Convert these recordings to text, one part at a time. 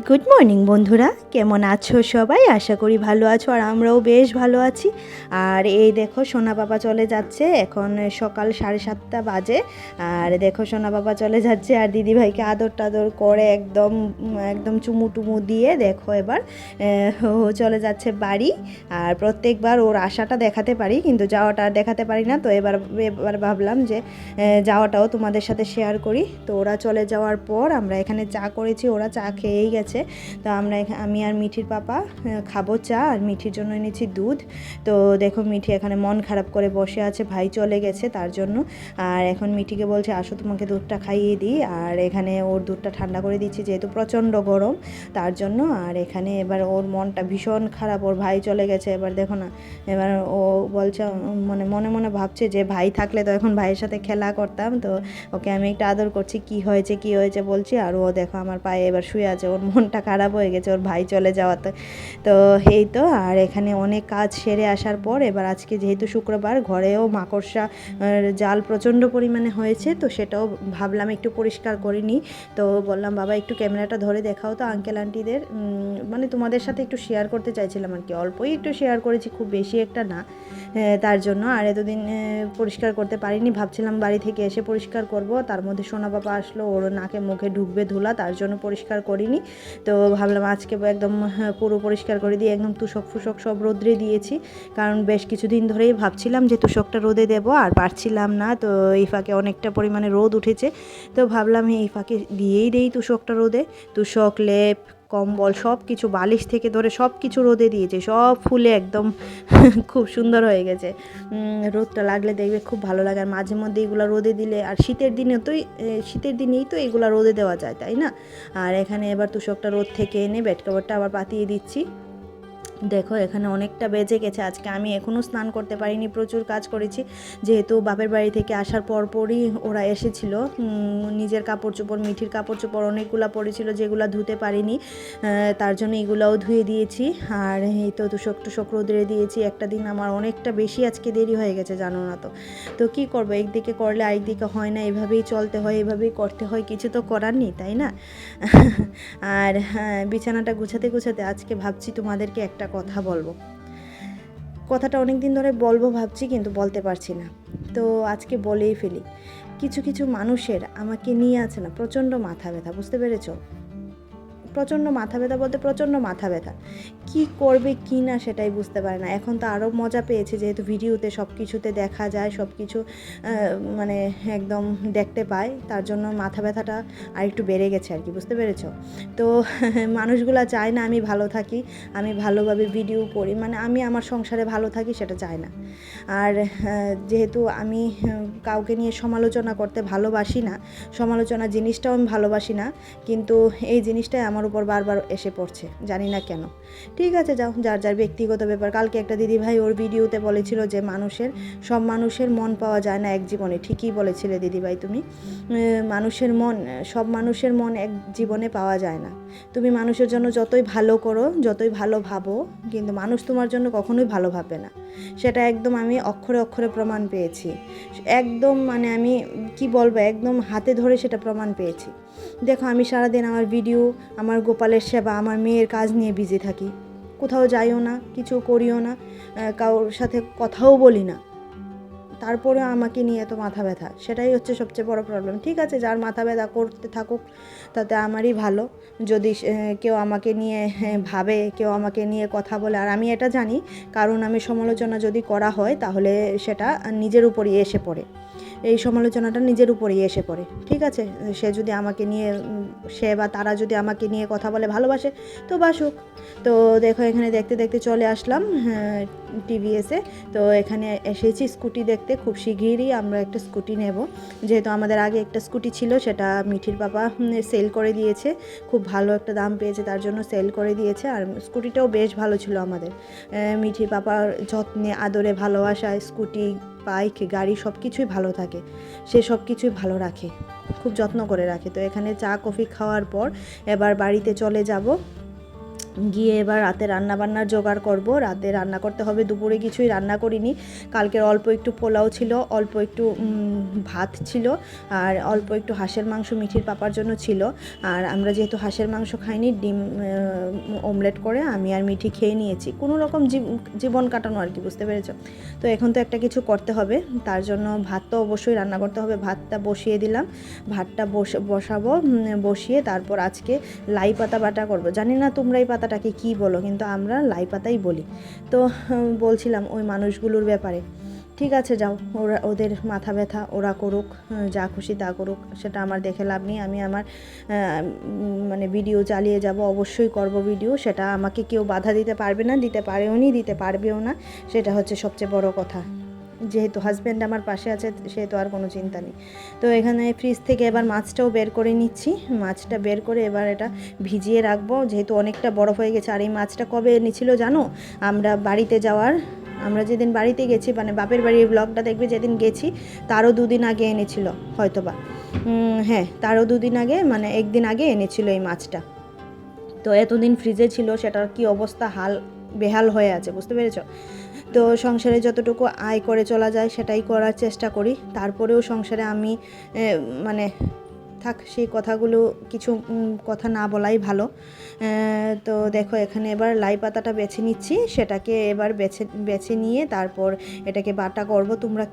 Good morning বন্ধুরা, কেমন আছো সবাই? আশা করি ভালো আছো, আর আমরাও বেশ ভালো আছি। আর এই দেখো সোনা বাবা চলে যাচ্ছে, এখন সকাল 7:30 বাজে। আর দেখো সোনা বাবা চলে যাচ্ছে, আর দিদিভাইকে আদর টাদর করে একদম একদম চুমু টুমু দিয়ে দেখো এবার ও চলে যাচ্ছে বাড়ি। আর প্রত্যেকবার ওর আশাটা দেখাতে পারি, কিন্তু যাওয়াটা আর দেখাতে পারি না। তো এবার এবার ভাবলাম যে যাওয়াটাও তোমাদের সাথে শেয়ার করি। তো ওরা চলে যাওয়ার পর আমরা এখানে চা করেছি, ওরা চা খেয়েই গেছে। তো আমি আর মিঠির পাপা খাবো চা, আর মিঠির জন্য এনেছি দুধ। তো দেখো মিঠি এখানে মন খারাপ করে বসে আছে, ভাই চলে গেছে তার জন্য। আর এখন মিঠিকে বলছে আসো তোমাকে দুধটা খাইয়ে দিই, আর এখানে ওর দুধটা ঠান্ডা করে দিচ্ছি যেহেতু প্রচণ্ড গরম তার জন্য। আর এখানে এবার ওর মনটা ভীষণ খারাপ, ওর ভাই চলে গেছে। এবার দেখো না, এবার ও বলছে মানে মনে মনে ভাবছে যে ভাই থাকলে তো এখন ভাইয়ের সাথে খেলা করতাম। তো ওকে আমি একটু আদর করছি, কি হয়েছে বলছি। আর ও দেখো আমার পায়ে এবার শুয়ে আছে, ওর মনটা খারাপ হয়ে গেছে ওর ভাই চলে যাওয়াতে। তো এই তো, আর এখানে অনেক কাজ সেরে আসার পর এবার আজকে যেহেতু শুক্রবার, ঘরেও মাকড়সা জাল প্রচণ্ড পরিমাণে হয়েছে, তো সেটাও ভাবলাম একটু পরিষ্কার করে নিই। তো বললাম বাবা একটু ক্যামেরাটা ধরে দেখাও তো আঙ্কেল আন্টিদের, মানে তোমাদের সাথে একটু শেয়ার করতে চাইছিলাম আর কি। অল্পই একটু শেয়ার করেছি, খুব বেশি একটা না, তার জন্য। আর এতদিন পরিষ্কার করতে পারিনি, ভাবছিলাম বাড়ি থেকে এসে পরিষ্কার করব, তার মধ্যে সোনা বাবা আসলো, ওর নাকে মুখে ঢুকবে ধুলা, তার জন্য পরিষ্কার করিনি। তো ভাবলাম আজকে একদম পুরো পরিষ্কার করে দিয়ে একদম তুষক ফুসক সব রোদ্রে দিয়েছি, কারণ বেশ কিছুদিন ধরেই ভাবছিলাম যে তুষকটা রোদে দেবো, আর পারছিলাম না। তো এই ফাঁকে অনেকটা পরিমাণে রোদ উঠেছে, তো ভাবলাম এই ফাঁকে দিয়েই দেই তুষকটা রোদে। তুষক, লেপ, কম্বল সব কিছু, বালিশ থেকে ধরে সব কিছু রোদে দিয়েছে, সব ফুলে একদম খুব সুন্দর হয়ে গেছে। রোদটা লাগলে দেখবে খুব ভালো লাগে, আর মাঝে মধ্যে এগুলো রোদে দিলে, আর শীতের দিনেই তো এগুলো রোদে দেওয়া যায়, তাই না? আর এখানে এবার তুষকটা রোদ থেকে এনে বেড কভারটা আবার পাতিয়ে দিচ্ছি। দেখো এখানে অনেকটা বেজে গেছে, আজকে আমি এখনও স্নান করতে পারিনি, প্রচুর কাজ করেছি। যেহেতু বাপের বাড়ি থেকে আসার পরপরই ওরা এসেছিল, নিজের কাপড় চোপড়, মিঠির কাপড় চোপড় অনেকগুলো পড়েছিল যেগুলো ধুতে পারিনি, তার জন্য এগুলাও ধুয়ে দিয়েছি। আর এই তো তুষক রোদে দিয়েছি। একটা দিন আমার অনেকটা বেশি আজকে দেরি হয়ে গেছে, জানো না তো। তো কী করবো, একদিকে করলে আরেকদিকে হয় না, এভাবেই চলতে হয়, এভাবেই করতে হয়, কিছু তো করার নেই, তাই না? আর বিছানাটা গুছাতে গুছাতে আজকে ভাবছি তোমাদেরকে একটা কথা বলবো। কথাটা অনেক দিন ধরে বলবো ভাবছি, কিন্তু বলতে পারছি না, তো আজকে বলেই ফেলি। কিছু কিছু মানুষের আমাকে নিয়ে আছে না প্রচণ্ড মাথা ব্যথা, বুঝতে পেরেছো? প্রচণ্ড মাথা ব্যথা বলতে প্রচণ্ড মাথা ব্যথা, কী করবে কি না সেটাই বুঝতে পারে না। এখন তো আরও মজা পেয়েছে, যেহেতু ভিডিওতে সব কিছুতে দেখা যায়, সব কিছু মানে একদম দেখতে পায়, তার জন্য মাথা ব্যথাটা আর একটু বেড়ে গেছে আর কি, বুঝতে পেরেছো? তো মানুষগুলা চায় না আমি ভালো থাকি, আমি ভালোভাবে ভিডিও করি, মানে আমি আমার সংসারে ভালো থাকি, সেটা চায় না। আর যেহেতু আমি কাউকে নিয়ে সমালোচনা করতে ভালোবাসি না, সমালোচনা জিনিসটাও আমি ভালোবাসি না, কিন্তু এই জিনিসটাই আমার উপর বারবার এসে পড়ছে, জানি না কেন। ঠিক আছে, যাও, যার যার ব্যক্তিগত ব্যাপার। কালকে একটা দিদিভাই ওর ভিডিওতে বলেছিল যে সব মানুষের মন পাওয়া যায় না এক জীবনে। ঠিকই বলেছিলে দিদিভাই তুমি, সব মানুষের মন এক জীবনে পাওয়া যায় না। তুমি মানুষের জন্য যতই ভালো করো, যতই ভালো ভাবো, কিন্তু মানুষ তোমার জন্য কখনোই ভালো ভাববে না। সেটা একদম আমি অক্ষরে অক্ষরে প্রমাণ পেয়েছি, একদম মানে আমি কি বলবো, একদম হাতে ধরে সেটা প্রমাণ পেয়েছি। দেখো আমি সারাদিন আমার ভিডিও, আমার গোপালের সেবা, আমার মেয়ের কাজ নিয়ে বিজি থাকি, কোথাও যাইও না, কিছু করিও না, কারোর সাথে কথাও বলি না, তারপরেও আমাকে নিয়ে এত মাথা ব্যথা, সেটাই হচ্ছে সবচেয়ে বড় প্রবলেম। ঠিক আছে, যার মাথা ব্যথা করতে থাকুক, তাতে আমারই ভালো। যদি কেউ আমাকে নিয়ে ভাবে, কেউ আমাকে নিয়ে কথা বলে, আর আমি এটা জানি, কারণ আমি সমালোচনা যদি করা হয় তাহলে সেটা নিজের উপরই এসে পড়ে, এই সমালোচনাটা নিজের উপরেই এসে পড়ে। ঠিক আছে, সে যদি আমাকে নিয়ে সে বা তারা যদি আমাকে নিয়ে কথা বলে ভালোবাসে, তো বাসুক। তো দেখো এখানে দেখতে দেখতে চলে আসলাম টিভিএসে। তো এখানে এসেছি স্কুটি দেখতে, খুব শিগগিরই আমরা একটা স্কুটি নেব, যেহেতু আমাদের আগে একটা স্কুটি ছিল, সেটা মিঠির বাবা সেল করে দিয়েছে, খুব ভালো একটা দাম পেয়েছে, তার জন্য সেল করে দিয়েছে। আর স্কুটিটাও বেশ ভালো ছিল আমাদের, মিঠির বাবার যত্নে আদরে ভালোবাসায় স্কুটি, বাইক, গাড়ি সব কিছুই ভালো থাকে, সে সব কিছুই ভালো রাখে, খুব যত্ন করে রাখে। তো এখানে চা কফি খাওয়ার পর এবার বাড়িতে চলে যাব। গিয়ে এবার রাতে রান্নাবান্নার জোগাড় করব। রাতে রান্না করতে হবে, দুপুরে কিছুই রান্না করিনি। কালকের অল্প একটু পোলাও ছিল, অল্প একটু ভাত ছিল, আর অল্প একটু হাঁসের মাংস মিঠির পাপার জন্য ছিল। আর আমরা যেহেতু হাঁসের মাংস খাইনি, ডিম অমলেট করে আমি আর মিঠি খেয়ে নিয়েছি, কোনো রকম জীবন কাটানো আর কি, বুঝতে পেরেছ? তো এখন তো একটা কিছু করতে হবে, তার জন্য ভাত তো অবশ্যই রান্না করতে হবে। ভাতটা বসিয়ে দিলাম, ভাতটা বসাবো, বসিয়ে তারপর আজকে লাই পাতা বাটা করব। জানি না তোমরা এই পাতাটাকে কী বলো, কিন্তু আমরা লাই পাতাই বলি। তো বলছিলাম ওই মানুষগুলোর ব্যাপারে। ঠিক আছে, যাও, ওদের মাথা ব্যথা, ওরা করুক, যা খুশি তা করুক, সেটা আমার দেখে লাভ নেই। আমি আমার মানে ভিডিও চালিয়ে যাব, অবশ্যই করব ভিডিও, সেটা আমাকে কেউ বাধা দিতে পারবে না, দিতে পারেও নি, দিতে পারবেও না, সেটা হচ্ছে সবচেয়ে বড় কথা। যেহেতু হাজব্যান্ড আমার পাশে আছে, সেহেতু আর কোনো চিন্তা নেই। তো এখানে ফ্রিজ থেকে এবার মাছটাও বের করে নিচ্ছি। মাছটা বের করে এবার এটা ভিজিয়ে রাখবো, যেহেতু অনেকটা বরফ হয়ে গেছে। আর এই মাছটা কবে এনেছিল জানো? আমরা যেদিন বাড়িতে গেছি, মানে বাপের বাড়ির ব্লগটা দেখবে, যেদিন গেছি তারও 2 দিন আগে এনেছিল হয়তোবা। হ্যাঁ, তারও 2 দিন আগে, মানে 1 দিন আগে এনেছিল এই মাছটা। তো এতদিন ফ্রিজে ছিল, সেটার কি অবস্থা, বেহাল হয়ে আছে, বুঝতে পেরেছ? তো সংসারে যতটুকু আয় করে চলা যায় সেটাই করার চেষ্টা করি। তারপরেও সংসারে আমি মানে থাক, সেই কথাগুলো কিছু কথা না বলাই ভালো। তো দেখো, এখানে এবার লাই পাতাটা বেছে নিচ্ছি, সেটাকে এবার বেছে নিয়ে তারপর এটাকে বাটা করব। তোমরা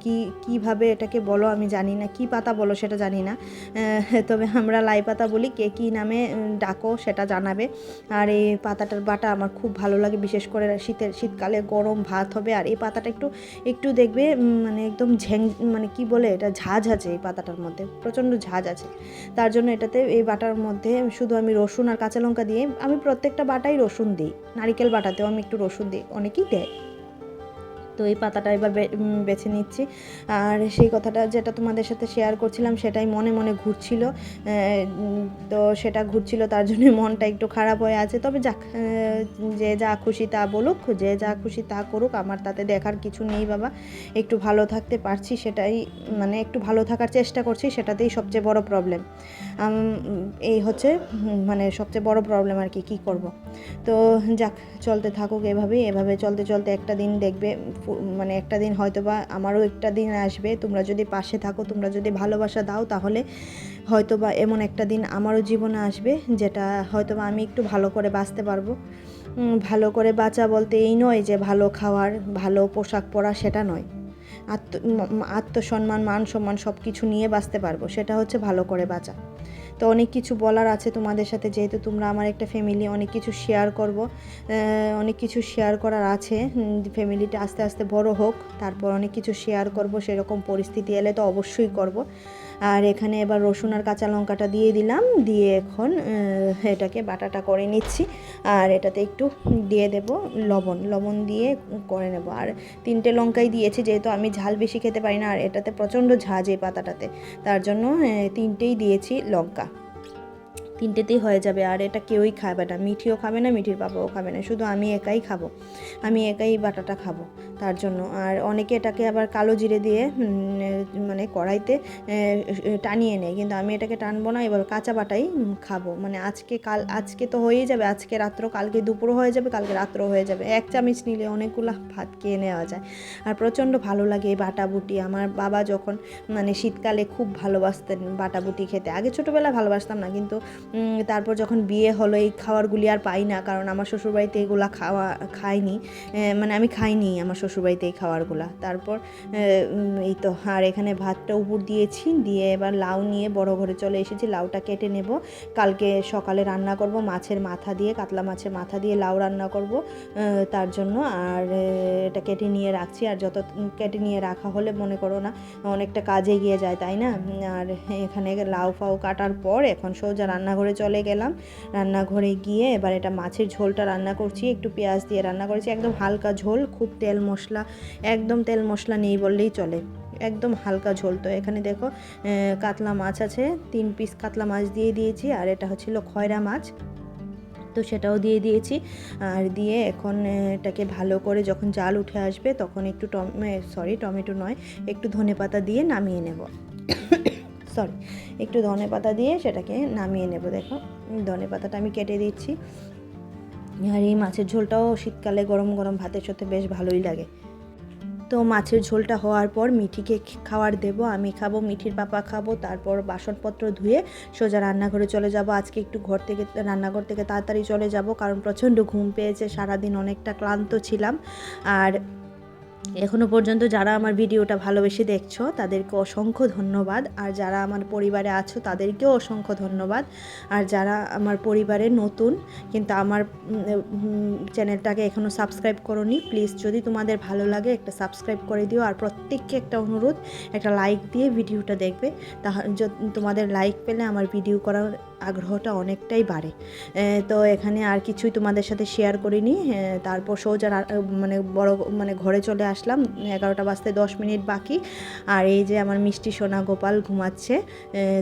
কীভাবে এটাকে বলো আমি জানি না, কি পাতা বলো সেটা জানি না, তবে আমরা লাই পাতা বলি। কে কী নামে ডাকো সেটা জানাবে। আর এই পাতাটার বাটা আমার খুব ভালো লাগে, বিশেষ করে শীতকালে গরম ভাত হবে। আর এই পাতাটা একটু দেখবে মানে একদম মানে কি বলে, এটা ঝাঁজ আছে এই পাতাটার মধ্যে, প্রচণ্ড ঝাঁজ আছে। তার জন্য এটাতে, এই বাটার মধ্যে শুধু আমি রসুন আর কাঁচা লঙ্কা দিয়ে, আমি প্রত্যেকটা বাটাই রসুন দিই, নারিকেল বাটাতেও আমি একটু রসুন দিই, অনেকেই দেয়। তো এই পাতাটা এবার বেছে নিচ্ছি। আর সেই কথাটা যেটা তোমাদের সাথে শেয়ার করছিলাম, সেটাই মনে মনে ঘুরছিল। তো সেটা ঘুরছিল, তার জন্য মনটা একটু খারাপ হয়ে আছে। তবে যাক, যে যা খুশি তা বলুক, যে যা খুশি তা করুক, আমার তাতে দেখার কিছু নেই বাবা। একটু ভালো থাকতে পারছি, সেটাই, মানে একটু ভালো থাকার চেষ্টা করছি, সেটাতেই সবচেয়ে বড় প্রবলেম। এই হচ্ছে মানে সবচেয়ে বড় প্রবলেম আর কি করব। তো যাক, চলতে থাকুক এভাবে চলতে চলতে একটা দিন দেখবে, মানে একটা দিন হয়তোবা আমারও একটা দিন আসবে। তোমরা যদি পাশে থাকো, তোমরা যদি ভালোবাসা দাও, তাহলে হয়তোবা এমন একটা দিন আমারও জীবনে আসবে, যেটা হয়তোবা আমি একটু ভালো করে বাঁচতে পারবো। ভালো করে বাঁচা বলতে এই নয় যে ভালো খাওয়ার, ভালো পোশাক পরা, সেটা নয়। আত্মসম্মান, মান সম্মান সব কিছু নিয়ে বাঁচতে পারবো, সেটা হচ্ছে ভালো করে বাঁচা। তো অনেক কিছু বলার আছে তোমাদের সাথে, যেহেতু তোমরা আমার একটা ফ্যামিলি, অনেক কিছু শেয়ার করব, অনেক কিছু শেয়ার করার আছে। ফ্যামিলিটা আস্তে আস্তে বড় হোক, তারপর অনেক কিছু শেয়ার করব, সেরকম পরিস্থিতি এলে তো অবশ্যই করব। আর এখানে এবার রসুন আর কাঁচা লঙ্কাটা দিয়ে দিলাম, দিয়ে এখন এটাকে বাটাটা করে নিচ্ছি। আর এটাতে একটু দিয়ে দেব লবণ দিয়ে করে নেব। আর 3টে লঙ্কাই দিয়েছি, যেহেতু আমি ঝাল বেশি খেতে পারি না, আর এটাতে প্রচণ্ড ঝাঁজ এই পাতাটাতে, তার জন্য 3টেই দিয়েছি লঙ্কা। 3টেতেই হয়ে যাবে। আর এটা কেউই খাবে না, মিঠিও খাবে না, মিঠির পাপাও খাবে না, শুধু আমি একাই খাবো, আমি একাই বাটাটা খাবো, তার জন্য। আর অনেকে এটাকে আবার কালো জিরে দিয়ে মানে কড়াইতে টানিয়ে নেয়, কিন্তু আমি এটাকে টানবো না, এবার কাঁচা বাটাই খাবো। মানে আজকে তো হয়েই যাবে, আজকে রাত্র, কালকে দুপুরও হয়ে যাবে, কালকে রাত্রও হয়ে যাবে। 1 চামচ নিলে অনেকগুলো ভাত খেয়ে নেওয়া যায়। আর প্রচণ্ড ভালো লাগে এই বাটাবুটি। আমার বাবা যখন মানে শীতকালে খুব ভালোবাসতেন বাটাবুটি খেতে, আগে ছোটোবেলায় ভালোবাসতাম না, কিন্তু তারপর যখন বিয়ে হলো এই খাবারগুলি আর পাই না, কারণ আমার শ্বশুরবাড়িতে এগুলো খাইনি, মানে আমি খাইনি আমার শ্বশুরবাড়িতে এই খাবারগুলো। তারপর এই তো, আর এখানে ভাতটা উপর দিয়েছি, দিয়ে এবার লাউ নিয়ে বড় ঘরে চলে এসেছি, লাউটা কেটে নেব। কালকে সকালে রান্না করব মাছের মাথা দিয়ে, কাতলা মাছের মাথা দিয়ে লাউ রান্না করব, তার জন্য। আর এটা কেটে নিয়ে রাখছি, আর যত কেটে নিয়ে রাখা হলে মনে করো না অনেকটা কাজে গিয়ে যায়, তাই না? আর এখানে লাউ ফাউ কাটার পর এখন সোজা রান্নাঘরে চলে গেলাম। রান্নাঘরে গিয়ে এবার এটা মাছের ঝোলটা রান্না করছি, একটু পেঁয়াজ দিয়ে রান্না করেছি, একদম হালকা ঝোল, খুব একদম তেল মশলা নেই বললেই চলে, একদম হালকা ঝোল। তো এখানে দেখো কাতলা মাছ আছে, 3 পিস কাতলা মাছ দিয়ে দিয়েছি, আর এটা হচ্ছিল খয়রা মাছ, তো সেটাও দিয়ে দিয়েছি। আর দিয়ে এখন এটাকে ভালো করে যখন জাল উঠে আসবে, তখন একটু টমেটো নয়, একটু ধনেপাতা দিয়ে নামিয়ে নেব। একটু ধনেপাতা দিয়ে সেটাকে নামিয়ে নেব। দেখো ধনেপাতাটা আমি কেটে দিচ্ছি, আর এই মাছের ঝোলটাও শীতকালে গরম গরম ভাতের সাথে বেশ ভালোই লাগে। তো মাছের ঝোলটা হওয়ার পর মিঠিকে খাওয়ার দেব, আমি খাবো, মিঠির পাপা খাবো, তারপর বাসনপত্র ধুয়ে সোজা রান্নাঘরে চলে যাব। আজকে একটু রান্নাঘর থেকে তাড়াতাড়ি চলে যাব, কারণ প্রচণ্ড ঘুম পেয়েছে, সারাদিন অনেকটা ক্লান্ত ছিলাম। আর এখনও পর্যন্ত যারা আমার ভিডিওটা ভালোবেসে দেখছো তাদেরকে অসংখ্য ধন্যবাদ, আর যারা আমার পরিবারে আছো তাদেরকেও অসংখ্য ধন্যবাদ। আর যারা আমার পরিবারে নতুন কিন্তু আমার চ্যানেলটাকে এখনও সাবস্ক্রাইব করোনি, প্লিজ যদি তোমাদের ভালো লাগে একটা সাবস্ক্রাইব করে দিও। আর প্রত্যেককে একটা অনুরোধ, একটা লাইক দিয়ে ভিডিওটা দেখবে, তাহলে তোমাদের লাইক পেলে আমার ভিডিও করার আগ্রহটা অনেকটাই বাড়ে। তো এখানে আর কিছুই তোমাদের সাথে শেয়ার করিনি। তারপর সোজা ঘরে চলে আসলাম, 11টা বাজতে 10 মিনিট বাকি। আর এই যে আমার মিষ্টি সোনা গোপাল ঘুমাচ্ছে।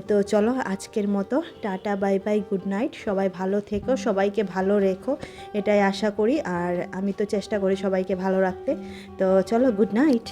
তো চলো আজকের মতো tata, bye bye, good night. সবাই ভালো থেকো, সবাইকে ভালো রেখো, এটাই আশা করি। আর আমি তো চেষ্টা করি সবাইকে ভালো রাখতে। তো চলো, গুড নাইট।